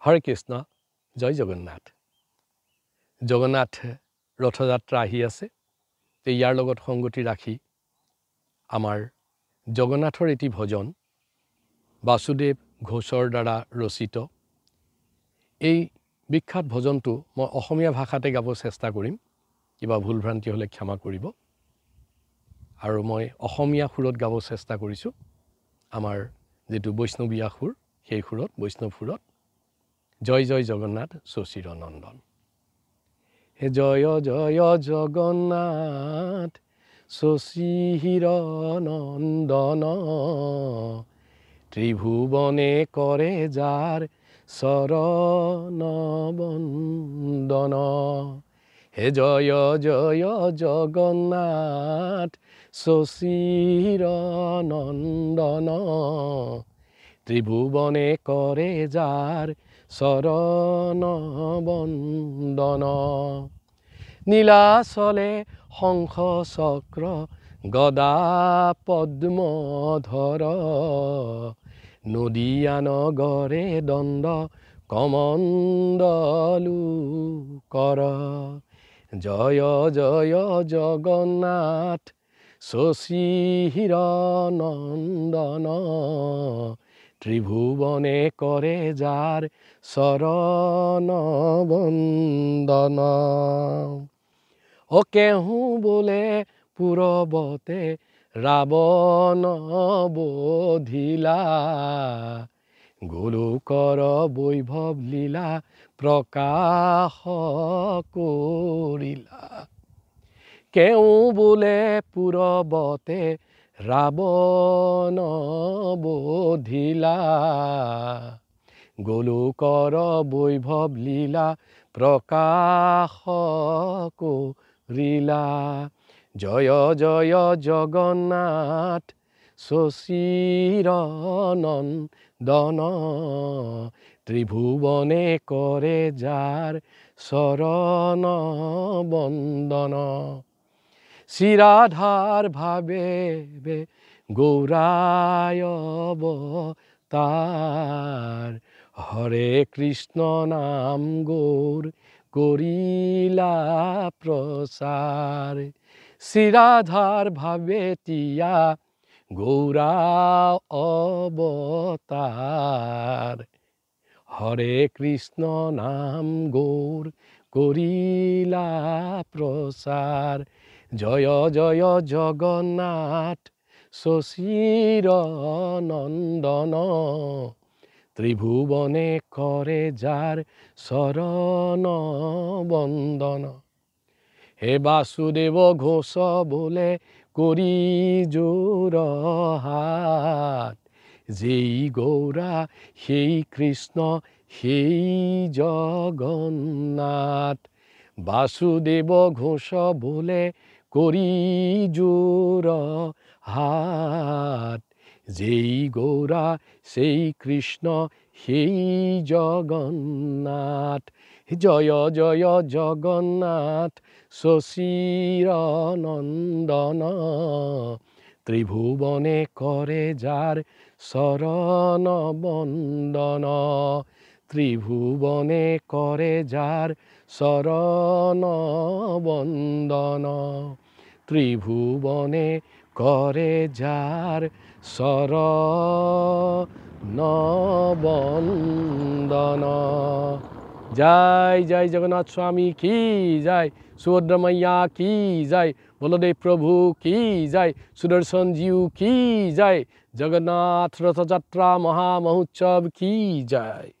হৰে কৃষ্ণ জয় জগন্নাথ জগন্নাথ ৰথযাত্ৰা আহি আছে তে ইয়াৰ লগত সংগতি ৰাখি আমাৰ জগন্নাথৰ এটি ভজন বাসুদেৱ ঘোষৰ দ্বাৰা ৰচিত এই বিখ্যাত ভজনটো মই অসমীয়া ভাষাতে গাব চেষ্টা কৰিম কিবা ভুল ভ্ৰান্তি হলে ক্ষমা কৰিব আৰু মই অসমীয়া সুৰত গাব চেষ্টা কৰিছো আমাৰ যেটো বৈষ্ণৱীয়া সুৰ সেই সুৰত বৈষ্ণৱ সুৰত জয় জয় জগন্নাথ সচিৰ নন্দন হে জয় জয় জগন্নাথ সচিৰ নন্দন ত্ৰিভুৱনে কৰে যাৰ শৰণ বন্দন হে জয় জয় জগন্নাথ সচিৰ নন্দন ত্রিভুবনে করে যার শরণ বন্দন নীলাচলে শঙ্খ চক্র গদা পদ্মধর নদিয়া নগরে দণ্ড কমণ্ডলু কর জয় জয় জগন্নাথ সচির নন্দন ত্রিভুবনে করে যার শরণ বন্দন ও কেহু বোলে পূৰবতে ৰাৱণ বধিলা গোলোকৰ বৈভৱ লীলা প্ৰকাশ কৰিলা কেউ বোলে পূৰবতে ৰাৱণ বধিলা গোলোকৰ বৈভৱ লীলা প্ৰকাশ কৰিলা জয় জয় জগন্নাথ সচিৰ নন্দন ত্ৰিভুৱনে কৰে যাৰ শৰণ বন্দন শ্ৰীৰাধাৰ ভাবে গৌৰায় অৱতাৰ হৰে কৃষ্ণ নাম গৌৰ কৰিলা প্ৰচাৰ শ্ৰীৰাধাৰ ভাবে তিয়া গৌৰা অৱতাৰ হৰে কৃষ্ণ নাম গৌৰ কৰিলা প্ৰচাৰ জয় জয় জগন্নাথ সচিৰ নন্দন ত্রিভুবনে করে যার শরণ বন্দন হে বাসুদেব ঘোষ বলে করি জোর হাত যেই গৌরা সেই কৃষ্ণ সেই জগন্নাথ বাসুদেব ঘোষ বলে করি জোর হাত যেই গৌরা সেই কৃষ্ণ সেই জগন্নাথ জয় জয় জগন্নাথ সচিৰ নন্দন ত্রিভুবনে করে যার শরণ বন্দন ত্রিভুবনে করে যার শরণ বন্দন ত্রিভুবনে করে যার শরণ বন্দন জয় জয় জগন্নাথ স্বামী কি জয় সুভদ্রা मैया की जय बलदेव प्रभु की जय सुदर्शन जीव की जय जगन्नाथ रथ यात्रा महामहोत्सव की जय।